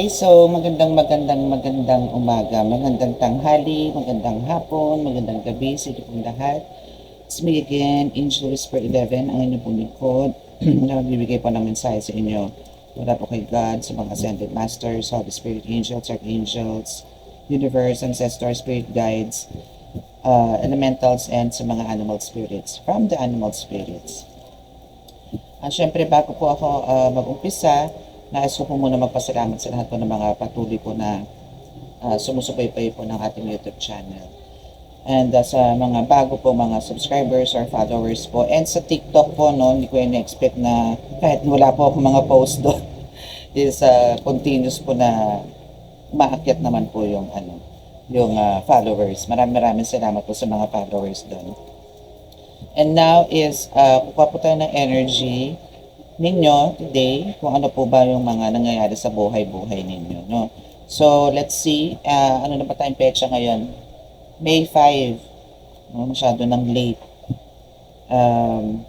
Okay, so magandang umaga, magandang tanghali, magandang hapon, magandang gabi sa inyo pong lahat. It's me again, Angel Whisper 11, ang inyong pong lingkod na magbibigay po ng mensahe sa inyo. Mula po kay God, sa mga Ascended Masters, Holy Spirit Angels, Archangels, Universe, Ancestors, Spirit Guides, Elementals, and sa mga Animal Spirits, from the Animal Spirits. Syempre, bago po ako mag-umpisa, nais ko po muna magpasalamat sa lahat po ng mga patuloy po na sumusubaybay po ng ating YouTube channel. And sa mga bago po mga subscribers or followers po. And sa TikTok po, no, hindi ko in-expect na kahit wala po ako mga post doon, is continuous po na maakyat naman po yung followers. Maraming salamat po sa mga followers doon. And now is, kukuha po tayo ng energy ninyo today, kung ano po ba yung mga nangyayari sa buhay-buhay ninyo, no? So, let's see, ano na ba tayong petsa ngayon? May 5, no? Masyado nang late.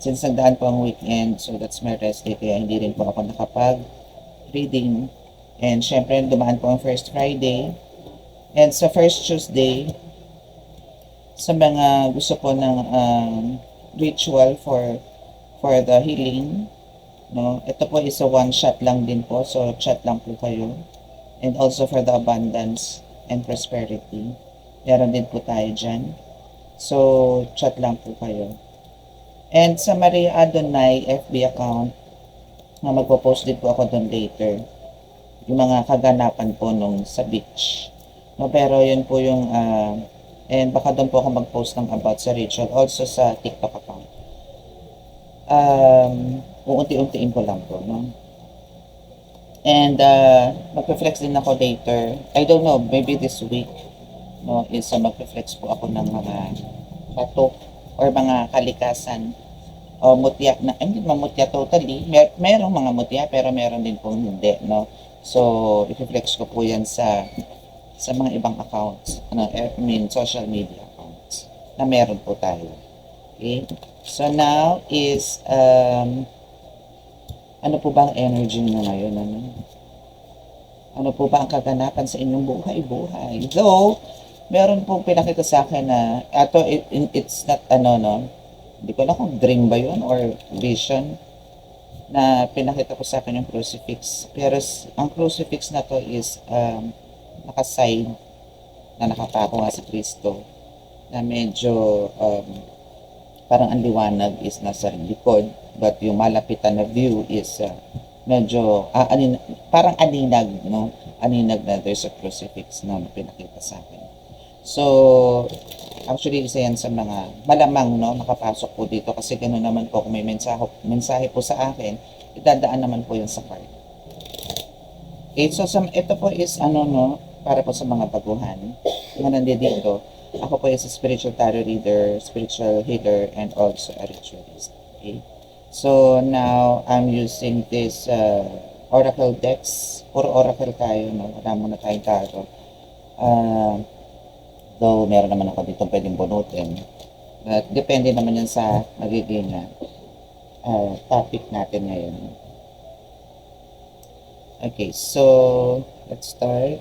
Since nagdaan po ang weekend, so that's my rest day, kaya hindi rin po ako nakapag-reading. And syempre, dumaan po ang first Friday. And sa first Tuesday, sa mga gusto po ng ritual for the healing, no, ito po is a one shot lang din po, so chat lang po kayo. And also for the abundance and prosperity, meron din po tayo dyan, so chat lang po kayo. And sa Maria Adonai FB account, na magpo-post din po ako doon later, yung mga kaganapan po nung sa beach, no, pero yun po yung and baka doon po ako mag-post ng about sa ritual, also sa TikTok account. Uunti-untiin ko lang po, no? And mag-reflex din ako later. I don't know, maybe this week, no, is mag-reflex po ako ng mga bato or mga kalikasan o mutya na, hindi naman mutya totally, merong mga mutya pero meron din po hindi, no? So, i-reflex ko po yan sa mga ibang accounts, social media accounts na meron po tayo. Okay? So now is, ano po ba ang energy nyo ngayon? Ano po ba ang kaganapan sa inyong buhay-buhay? Though, meron pong pinakita sa akin na, it's not, hindi ko alam kung dream ba yun or vision, na pinakita ko sa akin yung crucifix. Pero ang crucifix na to is, nakaside, na nakapako nga si Kristo, na medyo, parang ang liwanag is nasa likod, but yung malapitan na view is medyo parang aninag, no? Aninag na there's a crucifix na pinakita sa akin. So, actually isa yan sa mga malamang, no, makapasok po dito kasi gano'n naman po kung may mensahe po sa akin, idadaan naman po yun sa card. Okay, so ito po is para po sa mga baguhan na nandito. Ako po is a spiritual tarot reader, spiritual healer, and also a ritualist. Okay? So, now, I'm using this oracle decks. Puro oracle tayo, no? Wala muna tayong tarot. Though, meron naman ako dito pwedeng bunutin. But, depende naman yan sa magiging topic natin ngayon. Okay, so, let's start.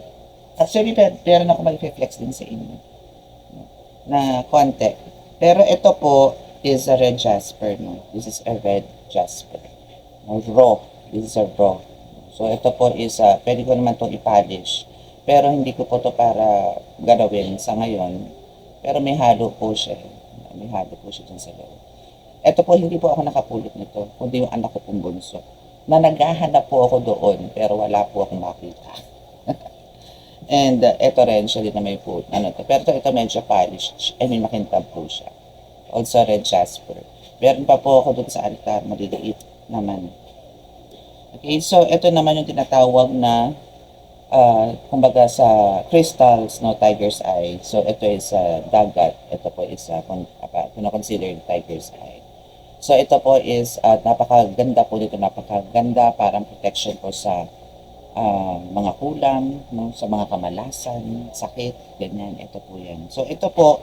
Actually, meron ako mag-reflex din sa inyo na konti. Pero ito po is a red jasper, no? This is a red jasper. Raw. This is a raw. So ito po is, pwede ko naman itong i-polish. Pero hindi ko po ito para galawin sa ngayon. Pero may halo po siya. May halo po siya dyan sa loob. Ito po, hindi po ako nakapulot nito, kundi yung anak ko pong bunso. Na naghahanap po ako doon, pero wala po akong makita. And ito rin siya din na may po, pero ito medyo polished, makintab po siya. Also red jasper. Meron pa po ako doon sa altar, maliliit naman. Okay, so ito naman yung tinatawag na, kumbaga sa crystals, no, tiger's eye. So ito is dagat, ito po is, consider tiger's eye. So ito po is, napakaganda po dito, napakaganda, parang protection po sa mga kulam, no, sa mga kamalasan, sakit, ganyan, ito po yan. So ito po,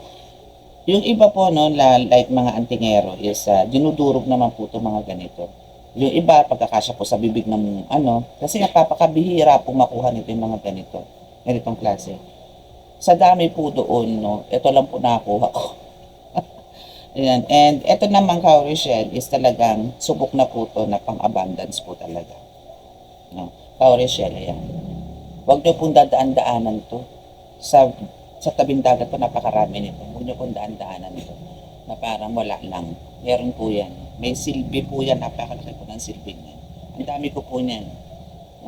yung iba po, no, like mga antingero is dinudurog naman po itong mga ganito. Yung iba, pagkakasya po sa bibig ng ano, kasi napapakabihira po makuha nito yung mga ganitong klase. Sa dami po doon, no, ito lang po nakuha ko. Ayan. And ito naman cowrie shell is talagang subok na po to na pang-abundance po talaga. No? Cowrie shell, ayan. Huwag nyo pong dadaan-daanan to. Sa tabing dagat po napakarami nito. Huwag nyo pong daan-daanan to. Na parang wala lang. Meron po yan. May silbi po yan. Napakalaki po ng silbi niya. Ang dami ko po niyan.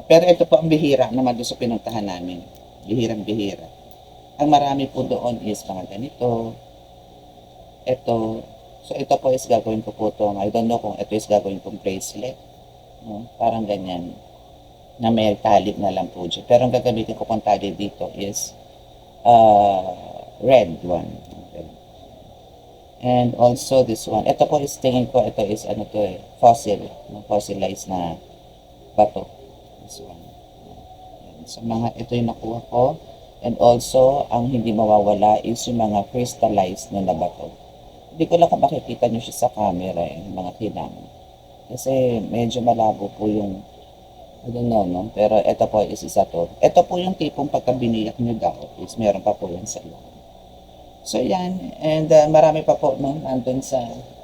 Pero ito po ang bihira naman doon sa pinuntahan namin. Bihirang-bihira. Ang marami po doon is mga ganito. Ito. So ito po is gagawin ko po ito. I don't know kung ito is gagawin kong bracelet. No? Parang ganyan. Na may tali na lang po dyan. Pero ang gagamitin ko pang tali dito is red one. Okay. And also this one. Ito po is tingin ko, ito is ano to eh, fossil. Fossilized na bato. This one. So mga ito yung nakuha ko. And also, ang hindi mawawala is yung mga crystallized na bato. Hindi ko lang kung makikita nyo siya sa camera eh, mga kinang. Kasi medyo malabo po yung I don't know, no? Pero ito po is isa to. Ito po yung tipong pagka biniyak nyo daw is meron pa po yan sa loob. So yan, and marami pa po, no? Nandun sa,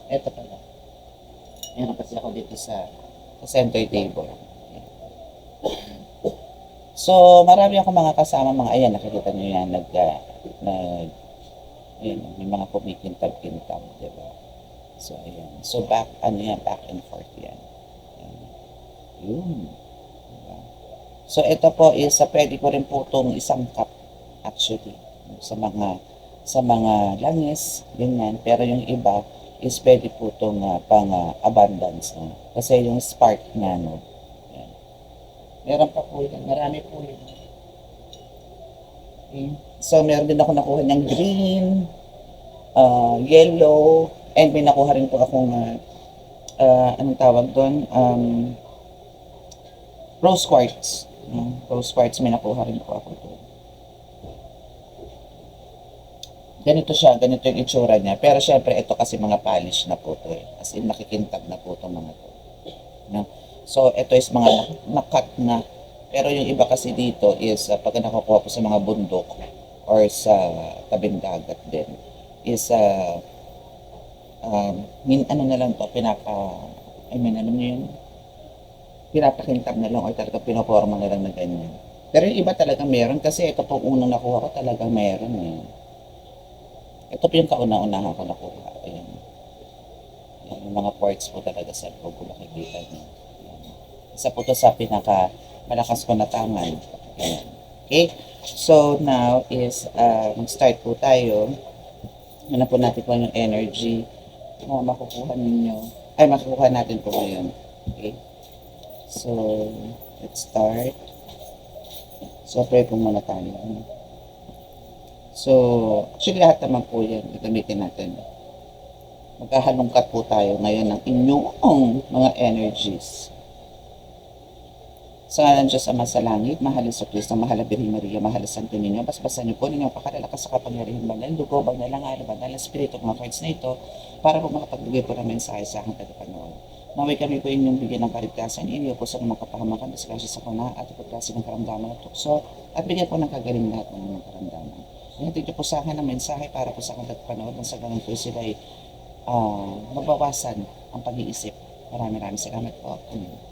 ito pala. Meron kasi ako dito sa center table. Ayan. So, marami ako mga kasama, mga, ayan, nakikita nyo yan, ayan, may mga kumikintab-kintab, diba? So, ayan. So, back and forth yan. Ayan. Yun. So, ito po is, pwede ko rin po itong isang cup, actually, sa mga langis, ganyan. Pero yung iba is pwede po itong pang-abundance. Kasi yung spark na, no. Yan. Meron pa po yan. Marami po yan. Okay. So, meron din ako nakuha ng green, yellow, and may nakuha rin po akong, anong tawag doon? Rose quartz. Rose quartz, may nakuha rin po ako doon. Ganito siya, ganito yung itsura niya. Pero syempre, ito kasi mga polish na po to eh. As in, nakikintag na po itong mga to. No? So, ito is mga nakat na. Pero yung iba kasi dito is, pag nakukuha po sa mga bundok or sa tabing dagat din, is, ano na lang to, alam niyo yun? Pinapakintab na lang or talaga pinoforma na lang na ganyan. Pero yung iba talaga meron kasi ito po unang nakuha ko talagang meron eh. Ito po yung kauna-unahan ko nakuha. Ayan. Ayan, yung mga parts po talaga sa loob kung makikita niyo. Isa po ito sa pinaka malakas ko na tangan. Ayan. Okay? So now is mag-start po tayo. Ano po natin po yung energy na makukuha natin po ngayon. Okay? So, let's start. So, pray po muna tayo. So, actually lahat naman po yan. Gagamitin natin. Magkahalungkat po tayo ngayon ng inyong mga energies. Sa ngalan Diyos Ama sa langit, mahal sa Kristo, mahal na Birhen Maria, mahal sa Santo Niño, basbasan niyo po ninyo pakalalakas sa kapangyarihan banal, dugo, banal ang araw, banal ang spirito, mga cards na ito, para po makapagbigay po ng mensahe sa aking tagapanood. Naway kami po inyong bigyan ng kaligtasan, iniyo po sa mga kapahamakan, disgrasya sa kuna, at pagklase ng karamdaman at tukso, at bigyan po ng kagaling lahat ng mga karamdaman. Hinatid niyo po sa akin ng mensahe para po sa aking tagapanood, nang sa ganun po sila ay mabawasan ang pag-iisip. Maraming salamat po. Amen.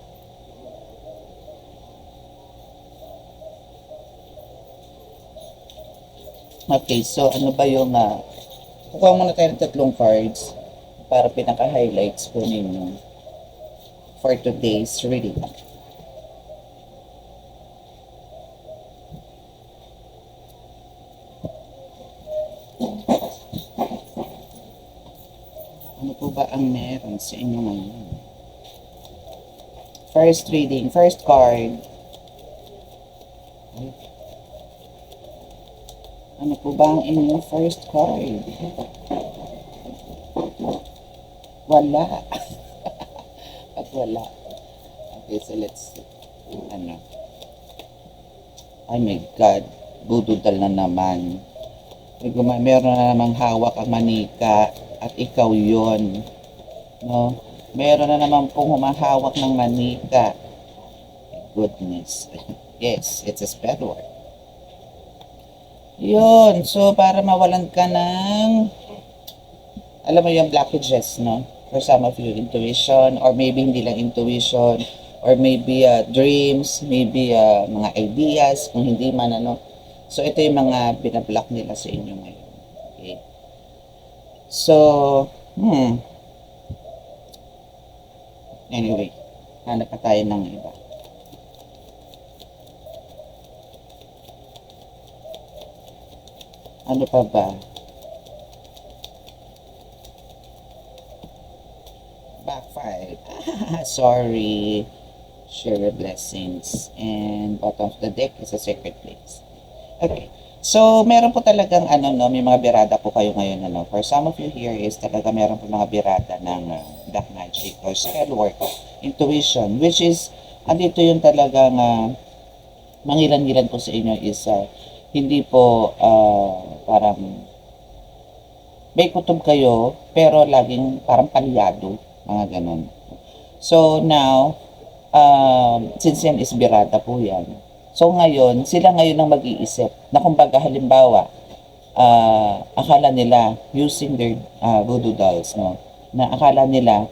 Okay, so ano ba yung kukuha muna tayo ng tatlong cards para pinaka-highlights po ninyo for today's reading. Ano po ba ang meron sa inyo ngayon? First reading, first card. Ano po ba ang inyong first card? Wala. At wala. Okay, so let's see. Ano? Oh my God. Bududal na naman. Meron na namang hawak ang manika at ikaw yon, no? Meron na naman pong humahawak ng manika. Goodness. Yes, it's a spell word. Yun. So, para mawalan ka ng, alam mo yung blockages, no? For some of you, intuition, or maybe hindi lang intuition, or maybe dreams, maybe mga ideas, kung hindi man, ano. So, ito yung mga binablock nila sa inyo ngayon. Okay? So, anyway, hanap pa tayo ng iba. Ano pa ba? Backfire. Sorry. Share your blessings. And bottom of the deck is a sacred place. Okay. So, meron po talagang may mga birada po kayo ngayon, For some of you here is talaga meron po mga birada ng black magic or spell work, intuition, which is, andito yung talagang mangilan-ngilan po sa inyo is hindi po parang may kutob kayo pero laging parang palyado, mga ganun. So now, since yan is birada po yan, so ngayon, sila ngayon ang mag-iisip na kumbaga halimbawa, akala nila using their voodoo dolls, no? Na akala nila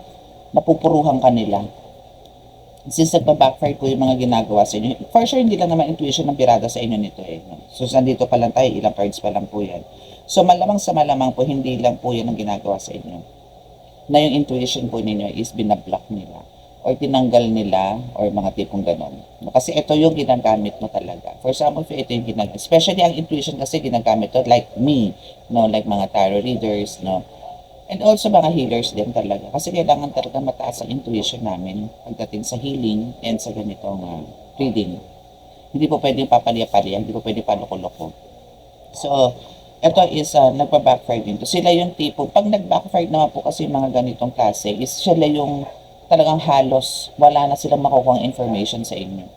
napupuruhan kanila. Since nagpa-backfire po yung mga ginagawa sa inyo, for sure hindi lang naman intuition ng birada sa inyo nito eh. No? So nandito pa lang tayo, ilang cards pa lang po yan. So malamang sa malamang po, hindi lang po yan ang ginagawa sa inyo. Na yung intuition po ninyo is binablock nila or tinanggal nila or mga tipong ganon. Kasi ito yung ginagamit mo talaga. For some of you, ito yung ginagamit. Especially ang intuition kasi ginagamit to like me, no? Like mga tarot readers, no? And also mga healers din talaga. Kasi kailangan talaga mataas ang intuition namin pagdating sa healing and sa ganitong reading. Hindi po pwedeng papalya-palya, hindi po pwedeng paloko-loko. So, ito is nagpa-backfire din. Sila yung tipo, pag nag-backfire naman po kasi mga ganitong klase, is sila yung talagang halos wala na silang makukuha information sa inyo.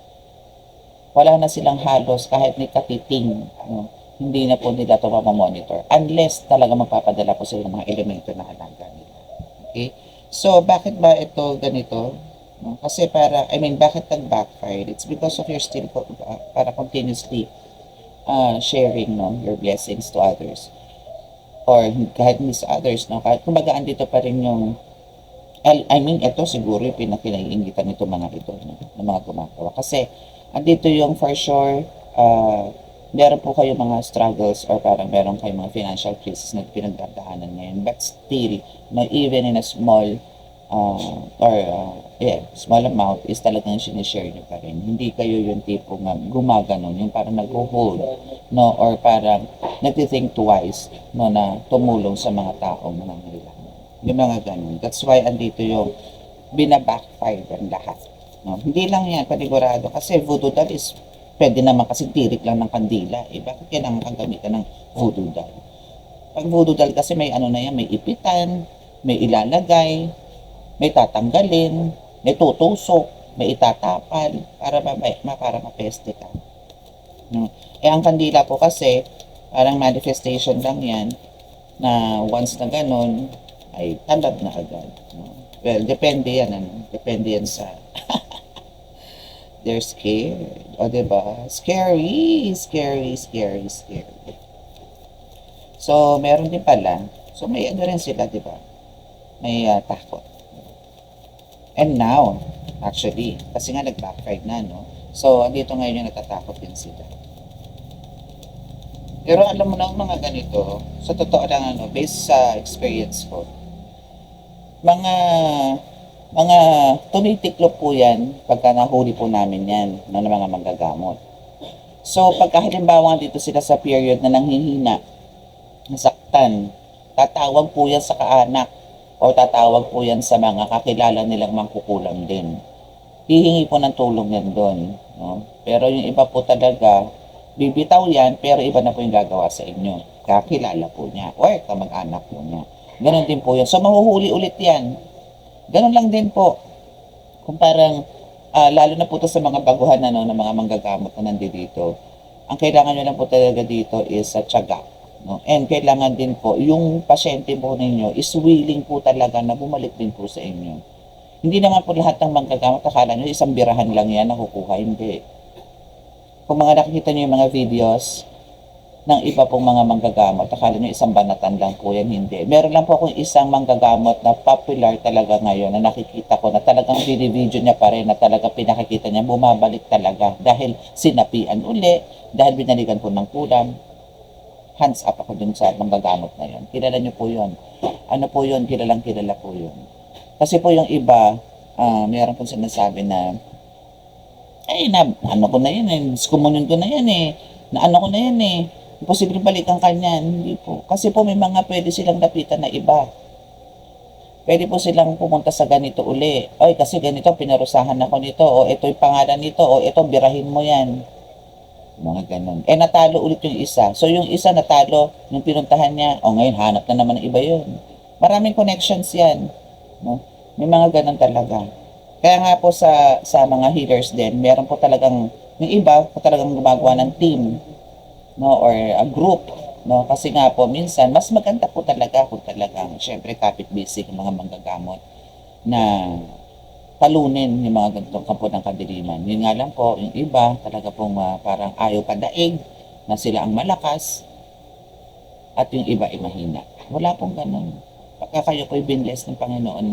Wala na silang halos kahit may katiting, no? Hindi na po nila ito mamamonitor unless talaga magpapadala po sila ng mga elemento na halaga nila. Okay? So, bakit ba ito ganito? No? Kasi bakit nag-backfire? It's because of your still para continuously sharing, no, your blessings to others. Or kahit hindi sa others, no? Kahit kumbaga andito pa rin yung ito siguro yung pinakinaingitan nito mga ito, no? Ng mga gumagawa. Kasi andito yung for sure, meron po kayo mga struggles or parang meron kayo mga financial crisis na pinagdadaanan ngayon. But still, no, even in a small small amount is talagang sinishare nyo pa rin. Hindi kayo yung tipo nga gumaganon, yung parang nag-hold, no, or parang nag-think twice, no, na tumulong sa mga taong nangangailangan. Yung mga ganun. That's why andito yung binabackfire ang lahat. No? Hindi lang yan, panigurado. Kasi voodoo doll is pwede naman kasi tirik lang ng kandila. Bakit kailangan kang gamitan ng voodoo doll? Pag voodoo doll kasi may na yan, may ipitan, may ilalagay, may tatanggalin, may tutusok, may itatapal, para mapeste ka. No? Ang kandila po kasi, parang manifestation lang yan, na once na ganun, ay tanggap na agad. No? Well, depende yan. Depende yan sa they're scared. O, diba? Scary. So, meron din pala. So, may rin sila, diba? May takot. And now, actually, kasi nga nag-backfire na, no? So, andito ngayon yung natatakot din sila. Pero alam mo na mga ganito, sa totoo lang, based sa experience ko, mga tumitiklop po yan pagka nahuli po namin yan ng mga manggagamot. So, pagka halimbawa dito sila sa period na nanghihina, nasaktan, tatawag po yan sa kaanak o tatawag po yan sa mga kakilala nilang mangkukulam din. Hihingi po ng tulong yan doon. No? Pero yung iba po talaga, bibitaw yan, pero iba na po yung gagawa sa inyo. Kakilala po niya or kamag-anak po niya. Ganon din po yan. So, mahuhuli ulit yan. Ganon lang din po. Kung parang, lalo na po ito sa mga baguhan na mga manggagamot na nandito. Ang kailangan nyo lang po talaga dito is tiyaga. No? And kailangan din po, yung pasyente po ninyo is willing po talaga na bumalik din po sa inyo. Hindi naman po lahat ng manggagamot, akala nyo isang birahan lang yan nakukuha, hindi. Kung mga nakikita nyo yung mga videos ng iba pong mga manggagamot, akala nyo isang banatan lang po yan, hindi. Meron lang po akong isang manggagamot na popular talaga ngayon na nakikita ko na talagang video niya pa rin, na talagang pinakikita niya, bumabalik talaga dahil sinapian uli, dahil binalikan po ng kulam. Hands up ako dun sa manggagamot na yun. Kilala nyo po yun. Ano po yun? Kilala po yun. Kasi po yung iba, meron pong sinasabi na, ano ko na yan eh, kumunyon ko na yan eh, na ano ko na yan eh, imposible balikan kanyan. Hindi po. Kasi po may mga pwede silang lapitan na iba. Pwede po silang pumunta sa ganito uli. Oy, kasi ganito, pinarusahan ako nito. O ito yung pangalan nito. O ito, birahin mo yan. Mga ganun. Natalo ulit yung isa. So yung isa natalo, yung pinuntahan niya, ngayon hanap na naman ng iba yun. Maraming connections yan. No? May mga ganun talaga. Kaya nga po sa mga healers din, meron po talagang, yung iba po talagang gumagawa ng team, no, or a group, no, kasi nga po minsan mas maganda po talaga kung talagang syempre kapit-bisig ng mga manggagamot na talunin yung mga ganitong kampo ng kadiliman. Yun nga lang po, yung iba talaga pong parang ayaw padaig na sila ang malakas at yung iba ay mahina. Wala pong ganun. Pagka kayo po'y binless ng Panginoon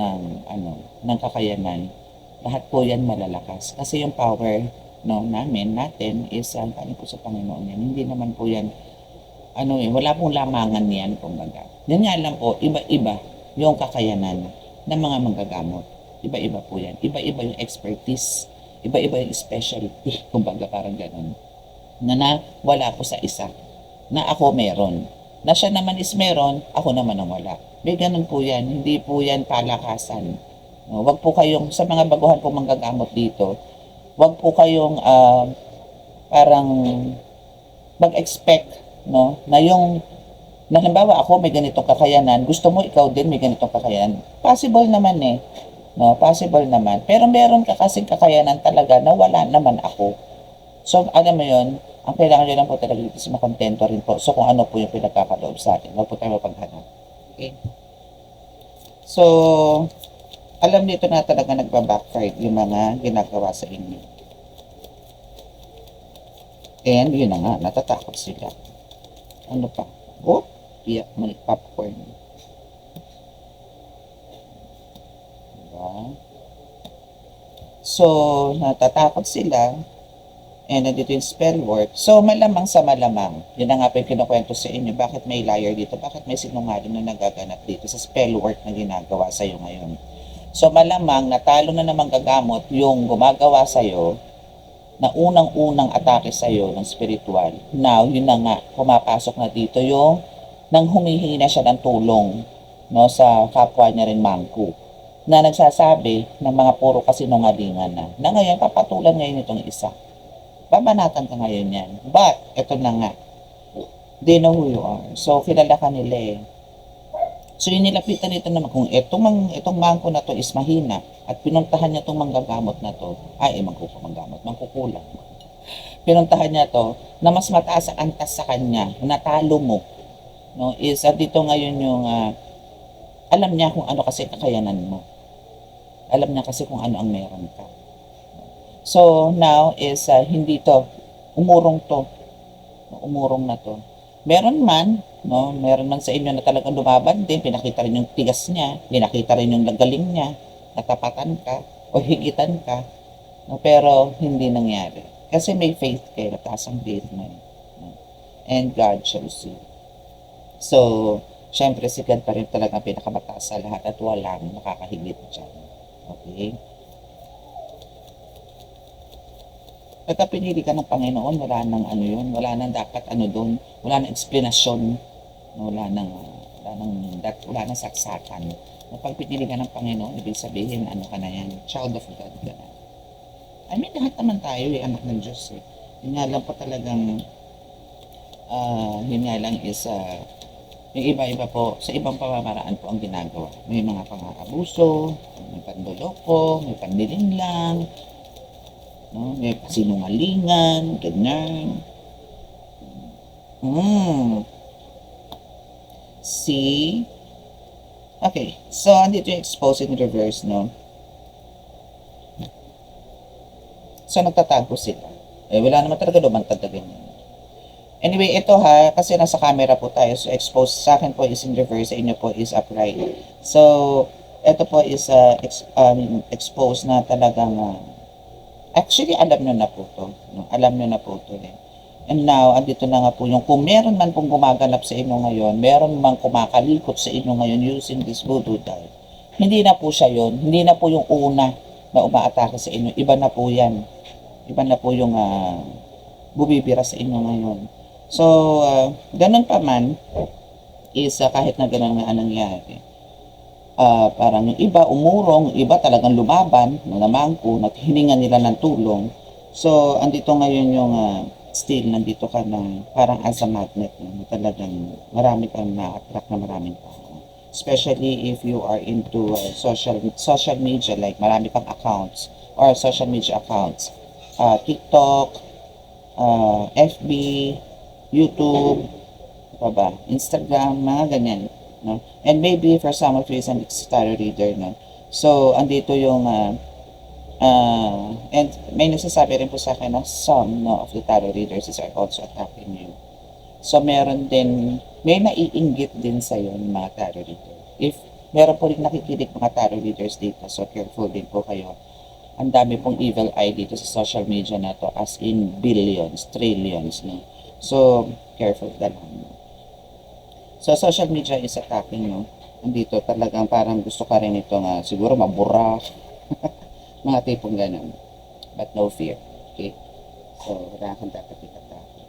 ng kakayanan, lahat po yan malalakas. Kasi yung power, no, natin is galing po sa Panginoon yan. Hindi naman po yan, wala pong lamangan yan, kumbaga. Yan nga lang po, iba-iba yung kakayanan ng mga manggagamot. Iba-iba po yan. Iba-iba yung expertise. Iba-iba yung specialty, kumbaga parang ganun. Na wala po sa isa. Na ako meron. Na siya naman is meron, ako naman ang wala. May ganun po yan. Hindi po yan palakasan. No, wag po kayong, sa mga baguhan po manggagamot dito, wag po kayong parang mag-expect, no, na halimbawa ako may ganitong kakayanan, gusto mo ikaw din may ganitong kakayanan. Possible naman eh. No, possible naman. Pero meron ka kasing kakayanan talaga na wala naman ako. So, alam mo yun, ang kailangan nyo lang po talaga dito is makontento rin po. So, kung ano po yung pinagkakaloob sa atin, wag po tayo mapaghanap. Okay? So, alam nito na talaga nagba-backfire yung mga ginagawa sa inyo. And yun na nga, natatakot sila. Ano pa? Iyak mo ni popcorn. Diba? So, natatakot sila. And nandito yung spell work. So, malamang sa malamang. Yun na nga po yung kinukwento sa inyo. Bakit may liar dito? Bakit may sinungaling na nagaganap dito sa spell work na ginagawa sa'yo ngayon? So malamang natalo na namang gagamot yung gumagawa sa'yo na unang-unang atake sa'yo ng spiritual. Now, yun na nga, pumapasok na dito yung nang humihingi na siya ng tulong, no, sa kapwa niya rin mangku na nagsasabi ng mga puro kasinungalingan na ngayon papatulan ngayon itong isa. Babanatan ka ngayon yan. But, eto na nga, they know who you are. So, kilala ka nila eh. So yung nilapitan nito naman, kung itong mangko na to is mahina at pinuntahan niya itong manggagamot na to, mangkukulang. Pinuntahan niya to na mas mataas ang antas sa kanya, natalo mo. No, is dito ngayon yung alam niya kung ano kasi kakayanan mo. Alam niya kasi kung ano ang meron ka. So now is hindi to, umurong na to. Meron man sa inyo na talagang lumaban din, pinakita rin yung tigas niya, pinakita rin yung galing niya, natapatan ka, o higitan ka, no? Pero hindi nangyari. Kasi may faith kayo, taas ang faith mo. No? And God shows you. So, syempre si God pa rin talaga pinakamataas sa lahat at walang makakahigit dyan. Okay? Pagka pinili ka ng Panginoon, wala nang wala nang dapat doon, wala nang explanation, wala nang saksakan. Pag pinili ka ng Panginoon, ibig sabihin, ka na yan, child of God ka na. Lahat naman tayo, anak ng Diyos eh. Yun nga lang po talagang, yung iba-iba po, sa ibang pamamaraan po ang ginagawa. May mga pang-aabuso, may pandoloko, may panlilinlang, no? May sinungalingan, ganyan. See? Okay, so andito yung expose in reverse, no? So, nagtatago sila. Eh, wala naman talaga lumantad na ganyan. Anyway, ito ha, kasi nasa camera po tayo, so exposed sa akin po is in reverse, sa inyo po is upright. So, ito po is exposed na talagang, actually, alam nyo na po to. No? Alam nyo na po to eh. And now, andito na nga po yung, kung meron man pong gumaganap sa inyo ngayon, meron man kumakalikot sa inyo ngayon using this voodoo doll, hindi na po siya yon, hindi na po yung una na umaatake sa inyo, iba na po yan. Iba na po yung bumibira sa inyo ngayon. So, ganun pa man, is kahit na ganun nga nangyari, parang yung iba umurong, iba talagang lumaban, namangko, at hininga nila ng tulong. So, andito ngayon yung still, nandito ka na parang as a magnet, na talagang marami kang na-attract na maraming tao. Especially if you are into social media, like marami kang accounts or social media accounts. TikTok, FB, YouTube, pa ba, Instagram, mga ganyan. No? And maybe for some of you is an tarot reader. No? So, andito yung, and may nagsasabi rin po sa akin na some of the tarot readers are also attacking you. So, meron din, may naiinggit din sa'yo ng mga tarot reader. If meron po rin nakikinig mga tarot readers dito, so careful din po kayo. Ang dami pong evil eye dito sa social media na to, as in billions, trillions. No? So, careful ka lang. So, social media is attacking, no? Andito talagang parang gusto ka rin ito nga, siguro mabura. Mga tipong ganun. But no fear. Okay? So, wala kang dapat itatake.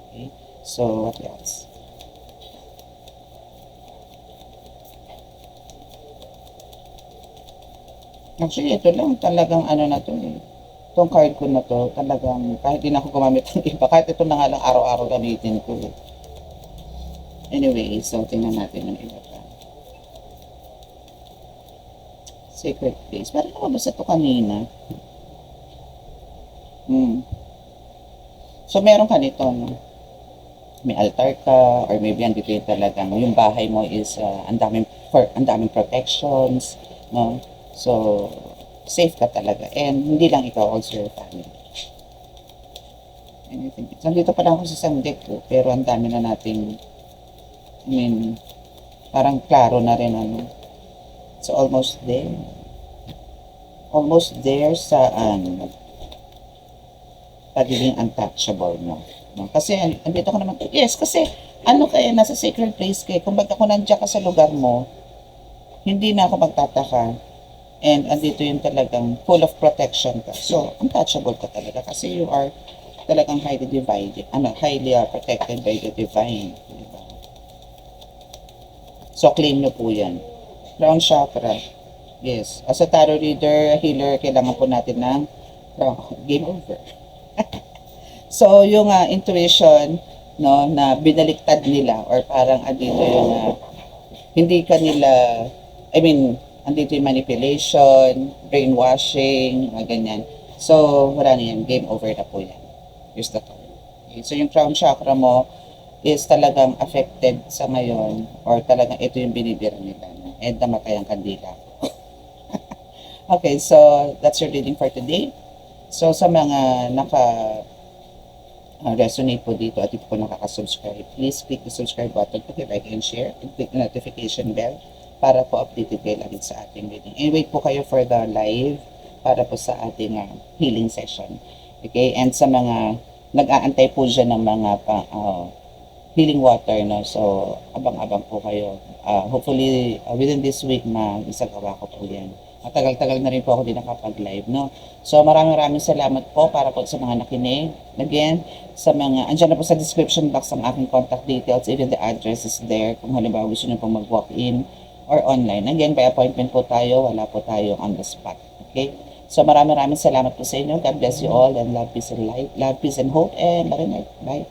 Okay? So, what else? Actually, ito lang talagang ano na to eh. Itong card ko na to, talagang kahit di na ako gumamit ng iba, kahit ito na nga lang araw-araw gamitin ko eh. Anyway, so tingnan natin ng iba pa. Sacred place. Parang nakabasa ito kanina. So, meron ka nito, no? May altar ka, or maybe andito yung talagang, yung bahay mo is ang daming protections, no? So, safe ka talaga. And hindi lang ikaw, also your family. Anything. So, dito pa lang ako sa isang deck ko, pero ang dami na nating, parang klaro na rin ano. So, almost there. Almost there sa pagiging untouchable mo. No? Kasi, andito ka naman, yes, kasi, ano kaya, nasa sacred place kayo, kung baga kung nandiyan ka sa lugar mo, hindi na ako magtataka. And andito yung talagang full of protection ka. So, untouchable ka talaga kasi you are talagang highly divided, highly protected by the divine. Diba? So, claim nyo po yan. Crown chakra. Yes. As a tarot reader, healer, kailangan po natin ng game over. So, yung intuition, no, na binaliktad nila or parang andito yung hindi ka nila, andito yung manipulation, brainwashing, mga ganyan. So, wala na yan. Game over na po yan. Here's the card. Okay. So, yung crown chakra mo is talagang affected sa ngayon or talagang ito yung binibira nila. And namatay ang kandila. Okay, so that's your reading for today. So, sa mga resonate po dito at ito po nakaka-subscribe, please click the subscribe button, click like and share, and click the notification bell para po updated kayo lagi sa ating reading. And wait po kayo for the live para po sa ating healing session. Okay? And sa mga nag-aantay po dyan ng mga healing water, no? So, abang-abang po kayo. Hopefully, within this week na isagawa ko po yan. Matagal-tagal na rin po ako din nakapag-live, no? So, maraming salamat po para po sa mga nakinig. Again, sa mga, andyan na po sa description box ang aking contact details, even the address is there kung halimbawa gusto nyo pong mag-walk-in or online. Again, by appointment po tayo, wala po tayo on the spot. Okay? So, maraming salamat po sa inyo. God bless you all and love, peace and light, love, peace and hope, and bye.